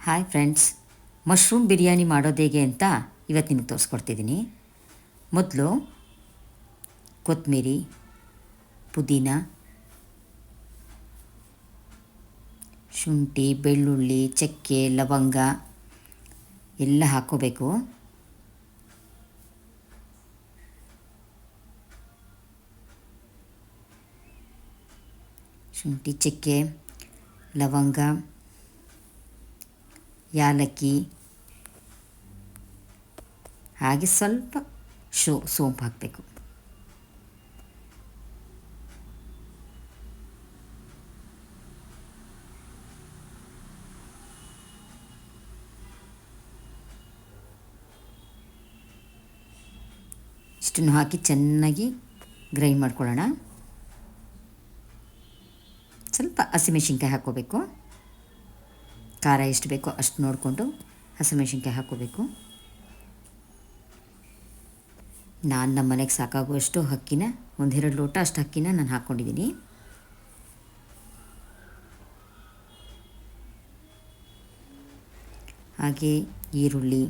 Hi friends, mushroom biryani ಮಾಡೋದು ಹೇಗೆ ಅಂತ ಇವತ್ತು ನಿಮಗೆ ತೋರಿಸ್ಕೊಡ್ತಿದ್ದೀನಿ. ಮೊದಲು ಕೊತ್ತಂಬರಿ, ಪುದೀನ, ಶುಂಠಿ, ಬೆಳ್ಳುಳ್ಳಿ, ಚಕ್ಕೆ, ಲವಂಗ ಎಲ್ಲ ಹಾಕ್ಕೋಬೇಕು. ಶುಂಠಿ, ಚಕ್ಕೆ, ಲವಂಗ, ಯಾಲಕ್ಕಿ, ಹಾಗೆ ಸ್ವಲ್ಪ ಸೋಂಪು ಹಾಕಬೇಕು. ಇಷ್ಟನ್ನು ಹಾಕಿ ಚೆನ್ನಾಗಿ ಗ್ರೈಂಡ್ ಮಾಡ್ಕೊಳ್ಳೋಣ. ಸ್ವಲ್ಪ ಹಸಿಮೆಣಸಿನ್ಕಾಯಿ ಹಾಕ್ಕೋಬೇಕು. ಖಾರ ಎಷ್ಟು ಬೇಕೋ ಅಷ್ಟು ನೋಡಿಕೊಂಡು ಹಸಿಮೆಣಸಿನ್ಕಾಯಿ ಹಾಕ್ಕೋಬೇಕು. ನಮ್ಮ ಮನೆಗೆ ಸಾಕಾಗುವಷ್ಟು ಅಕ್ಕಿನ, 1-2 ಲೋಟ ಅಷ್ಟು ಅಕ್ಕಿನ ನಾನು ಹಾಕ್ಕೊಂಡಿದ್ದೀನಿ. ಹಾಗೆ ಈರುಳ್ಳಿ,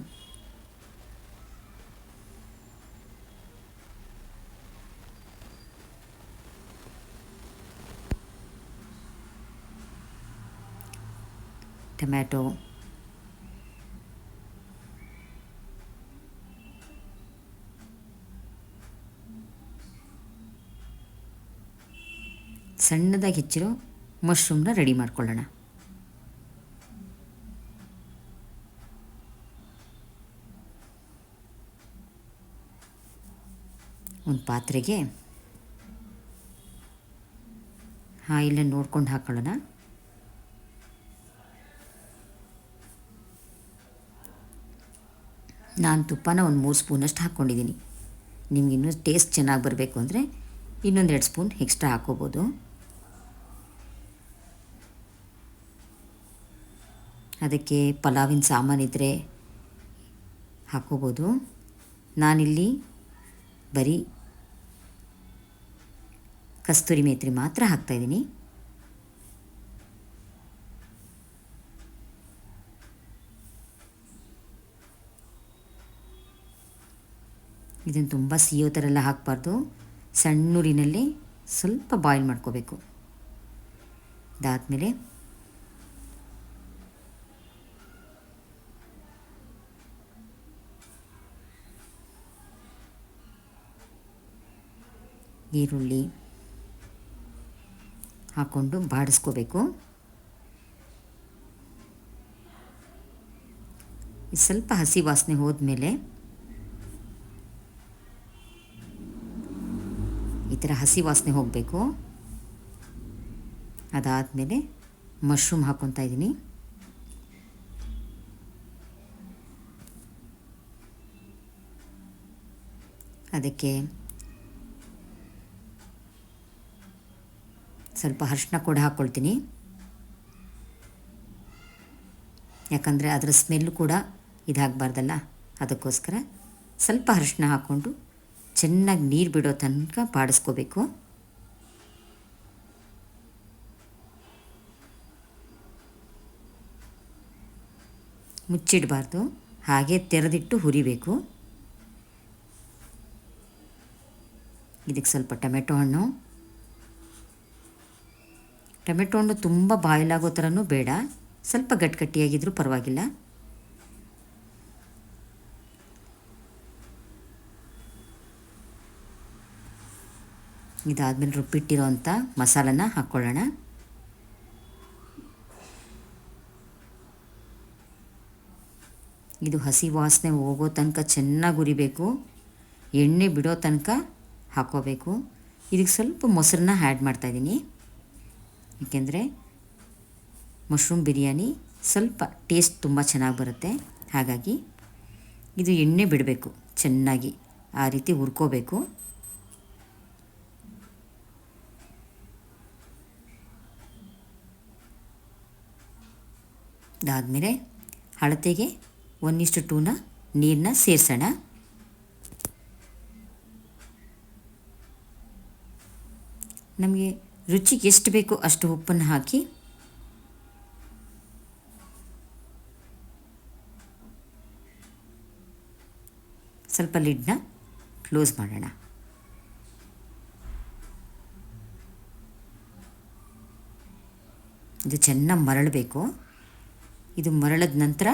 ಟೊಮ್ಯಾಟೊ, ಸಣ್ಣದಾಗಿ ಹೆಚ್ಚಿರೋ ಮಶ್ರೂಮ್ನ ರೆಡಿ ಮಾಡ್ಕೊಳ್ಳೋಣ. ಒಂದು ಪಾತ್ರೆಗೆ ಆಯಿಲನ್ನು ನೋಡ್ಕೊಂಡು ಹಾಕ್ಕೊಳ್ಳೋಣ. ನಾನು ತುಪ್ಪನ ಒಂದು 3 ಸ್ಪೂನಷ್ಟು ಹಾಕ್ಕೊಂಡಿದ್ದೀನಿ. ನಿಮ್ಗೆ ಇನ್ನೂ ಟೇಸ್ಟ್ ಚೆನ್ನಾಗಿ ಬರಬೇಕು ಅಂದರೆ ಇನ್ನೊಂದು 2 ಸ್ಪೂನ್ ಎಕ್ಸ್ಟ್ರಾ ಹಾಕ್ಕೋಬೋದು. ಅದಕ್ಕೆ ಪಲಾವಿನ ಸಾಮಾನಿದ್ದರೆ ಹಾಕ್ಕೋಬೋದು. ನಾನಿಲ್ಲಿ ಬರೀ ಕಸ್ತೂರಿ ಮೇಥಿ ಮಾತ್ರ ಹಾಕ್ತಾಯಿದ್ದೀನಿ. ಇದನ್ನು ತುಂಬ ಸಿಯೋ ಥರ ಎಲ್ಲ ಹಾಕಬಾರ್ದು. ಸಣ್ಣೂರಿನಲ್ಲಿ ಸ್ವಲ್ಪ ಬಾಯ್ಲ್ ಮಾಡ್ಕೋಬೇಕು. ಅದಾದಮೇಲೆ ಈರುಳ್ಳಿ ಹಾಕ್ಕೊಂಡು ಬಾಡಿಸ್ಕೋಬೇಕು. ಸ್ವಲ್ಪ ಹಸಿ ವಾಸನೆ ಹೋದ್ಮೇಲೆ ಈ ಥರ ಹಸಿ ವಾಸನೆ ಹೋಗಬೇಕು. ಅದಾದಮೇಲೆ ಮಶ್ರೂಮ್ ಹಾಕ್ಕೊತಾ ಇದ್ದೀನಿ. ಅದಕ್ಕೆ ಸ್ವಲ್ಪ ಅರಿಶಿನ ಕೂಡ ಹಾಕ್ಕೊಳ್ತೀನಿ. ಯಾಕಂದರೆ ಅದರ ಸ್ಮೆಲ್ಲು ಕೂಡ ಇದಾಗಬಾರ್ದಲ್ಲ, ಅದಕ್ಕೋಸ್ಕರ ಸ್ವಲ್ಪ ಅರಿಶಿನ ಹಾಕ್ಕೊಂಡು ಚೆನ್ನಾಗಿ ನೀರು ಬಿಡೋ ತನಕ ಬಾಡಿಸ್ಕೋಬೇಕು. ಮುಚ್ಚಿಡಬಾರ್ದು, ಹಾಗೆ ತೆರೆದಿಟ್ಟು ಹುರಿಬೇಕು. ಇದಕ್ಕೆ ಸ್ವಲ್ಪ ಟೊಮೆಟೊ ಹಣ್ಣು ತುಂಬ ಬಾಯ್ಲಾಗೋ ಥರನೂ ಬೇಡ, ಸ್ವಲ್ಪ ಗಟ್ಟಿಯಾಗಿದ್ದರೂ ಪರವಾಗಿಲ್ಲ. ಇದಾದಮೇಲೆ ರುಬ್ಬಿಟ್ಟಿರೋ ಅಂಥ ಮಸಾಲನ ಹಾಕ್ಕೊಳ್ಳೋಣ. ಇದು ಹಸಿ ವಾಸನೆ ಹೋಗೋ ತನಕ ಚೆನ್ನಾಗಿ ಹುರಿಬೇಕು, ಎಣ್ಣೆ ಬಿಡೋ ತನಕ ಹಾಕ್ಕೋಬೇಕು. ಇದಕ್ಕೆ ಸ್ವಲ್ಪ ಮೊಸರನ್ನ ಆ್ಯಡ್ ಮಾಡ್ತಾಯಿದ್ದೀನಿ, ಏಕೆಂದರೆ ಮಶ್ರೂಮ್ ಬಿರಿಯಾನಿ ಸ್ವಲ್ಪ ಟೇಸ್ಟ್ ತುಂಬ ಚೆನ್ನಾಗಿ ಬರುತ್ತೆ. ಹಾಗಾಗಿ ಇದು ಎಣ್ಣೆ ಬಿಡಬೇಕು, ಚೆನ್ನಾಗಿ ಆ ರೀತಿ ಹುರ್ಕೋಬೇಕು. ಅದಾದಮೇಲೆ ಅಳತೆಗೆ 1:2 ನೀರನ್ನ ಸೇರಿಸೋಣ. ನಮಗೆ ರುಚಿಗೆ ಎಷ್ಟು ಬೇಕೋ ಅಷ್ಟು ಉಪ್ಪನ್ನು ಹಾಕಿ ಸ್ವಲ್ಪ ಲಿಡ್ನ ಕ್ಲೋಸ್ ಮಾಡೋಣ. ಇದು ಚೆನ್ನಾಗಿ ಮರಳಬೇಕು. ಇದು ಮರಳಿದ ನಂತರ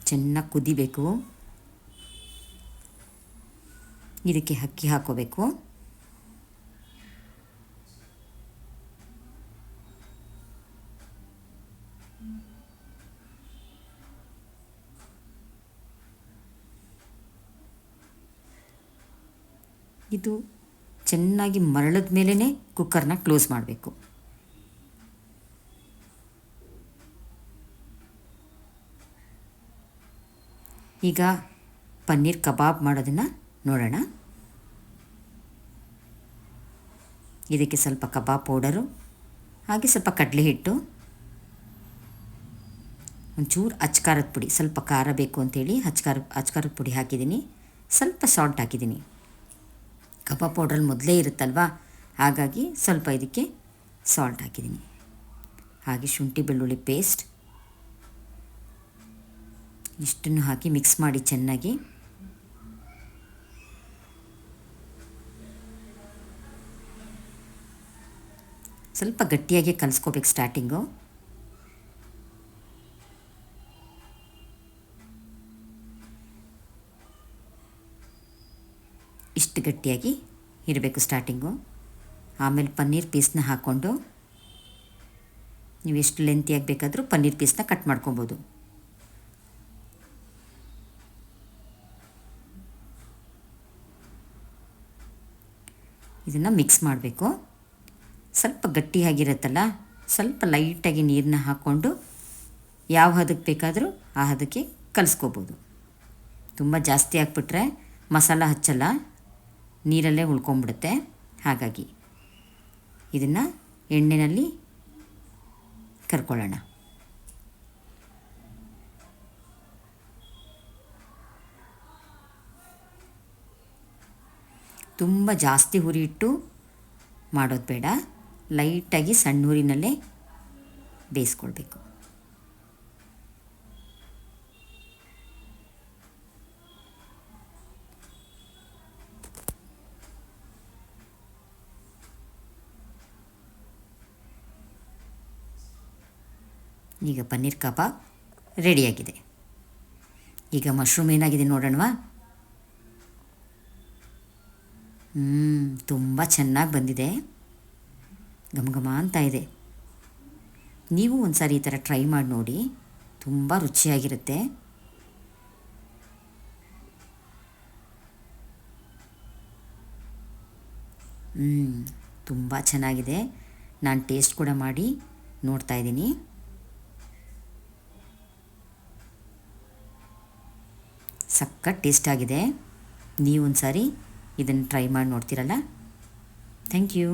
ಚೆನ್ನಾಗಿ ಕುದಿಬೇಕು. ಇದಕ್ಕೆ ಅಕ್ಕಿ ಹಾಕೋಬೇಕು. ಇದು ಚೆನ್ನಾಗಿ ಮರಳಿದ ಮೇಲೇ ಕುಕ್ಕರ್ನ ಕ್ಲೋಸ್ ಮಾಡಬೇಕು. ಈಗ ಪನ್ನೀರ್ ಕಬಾಬ್ ಮಾಡೋದನ್ನು ನೋಡೋಣ. ಇದಕ್ಕೆ ಸ್ವಲ್ಪ ಕಬಾಬ್ ಪೌಡರು, ಹಾಗೆ ಸ್ವಲ್ಪ ಕಡಲೆ ಹಿಟ್ಟು, ಒಂಚೂರು ಅಚ್ಕಾರದ ಪುಡಿ, ಸ್ವಲ್ಪ ಖಾರ ಬೇಕು ಅಂಥೇಳಿ ಅಚ್ಕಾರದ ಪುಡಿ ಹಾಕಿದ್ದೀನಿ. ಸ್ವಲ್ಪ ಸಾಲ್ಟ್ ಹಾಕಿದ್ದೀನಿ. ಕಬಾಬ್ ಪೌಡ್ರಲ್ಲಿ ಮೊದಲೇ ಇರುತ್ತಲ್ವ, ಹಾಗಾಗಿ ಸ್ವಲ್ಪ ಇದಕ್ಕೆ ಸಾಲ್ಟ್ ಹಾಕಿದ್ದೀನಿ. ಹಾಗೆ ಶುಂಠಿ ಬೆಳ್ಳುಳ್ಳಿ ಪೇಸ್ಟ್ ಇಷ್ಟನ್ನು ಹಾಕಿ ಮಿಕ್ಸ್ ಮಾಡಿ ಚೆನ್ನಾಗಿ. ಸ್ವಲ್ಪ ಗಟ್ಟಿಯಾಗಿ ಕಲಿಸ್ಕೋಬೇಕು ಸ್ಟಾರ್ಟಿಂಗು. ಇಷ್ಟು ಗಟ್ಟಿಯಾಗಿ ಇರಬೇಕು ಸ್ಟಾರ್ಟಿಂಗು. ಆಮೇಲೆ ಪನ್ನೀರ್ ಪೀಸ್ನ ಹಾಕ್ಕೊಂಡು ನೀವು ಎಷ್ಟು ಲೆಂತಿಯಾಗಿ ಬೇಕಾದರೂ ಪನ್ನೀರ್ ಪೀಸ್ನ ಕಟ್ ಮಾಡ್ಕೊಬೋದು. ಇದನ್ನು ಮಿಕ್ಸ್ ಮಾಡಬೇಕು. ಸ್ವಲ್ಪ ಗಟ್ಟಿಯಾಗಿರುತ್ತಲ್ಲ, ಸ್ವಲ್ಪ ಲೈಟಾಗಿ ನೀರನ್ನ ಹಾಕ್ಕೊಂಡು ಯಾವ ಹದಕ್ಕೆ ಬೇಕಾದರೂ ಆ ಹದಕ್ಕೆ ಕಲಿಸ್ಕೋಬೋದು. ತುಂಬ ಜಾಸ್ತಿ ಹಾಕ್ಬಿಟ್ರೆ ಮಸಾಲ ಹಚ್ಚಲ್ಲ, ನೀರಲ್ಲೇ ಉಳ್ಕೊಂಬಿಡುತ್ತೆ. ಹಾಗಾಗಿ ಇದನ್ನು ಎಣ್ಣೆಯಲ್ಲಿ ಕರ್ಕೊಳ್ಳೋಣ. ತುಂಬ ಜಾಸ್ತಿ ಹುರಿ ಇಟ್ಟು ಮಾಡೋದು ಬೇಡ, ಲೈಟಾಗಿ ಸಣ್ಣ ಹುರಿನಲ್ಲೇ ಬೇಯಿಸ್ಕೊಳ್ಬೇಕು. ಈಗ ಪನ್ನೀರ್ ಕಬಾಬ್ ರೆಡಿಯಾಗಿದೆ. ಈಗ ಮಶ್ರೂಮ್ ಏನಾಗಿದೆ ನೋಡೋಣವಾ. ತುಂಬ ಚೆನ್ನಾಗಿ ಬಂದಿದೆ, ಘಮ ಘಮ ಅಂತ ಇದೆ. ನೀವು ಒಂದು ಸಾರಿ ಈ ಥರ ಟ್ರೈ ಮಾಡಿ ನೋಡಿ, ತುಂಬ ರುಚಿಯಾಗಿರುತ್ತೆ. ತುಂಬ ಚೆನ್ನಾಗಿದೆ. ನಾನು ಟೇಸ್ಟ್ ಕೂಡ ಮಾಡಿ ನೋಡ್ತಾ ಇದ್ದೀನಿ. ಸಖತ್ ಟೇಸ್ಟ್ ಆಗಿದೆ. ನೀವು ಒಂದು ಸಾರಿ ಇದನ್ನು ಟ್ರೈ ಮಾಡಿ ನೋಡ್ತೀರಲ್ಲ. Thank you.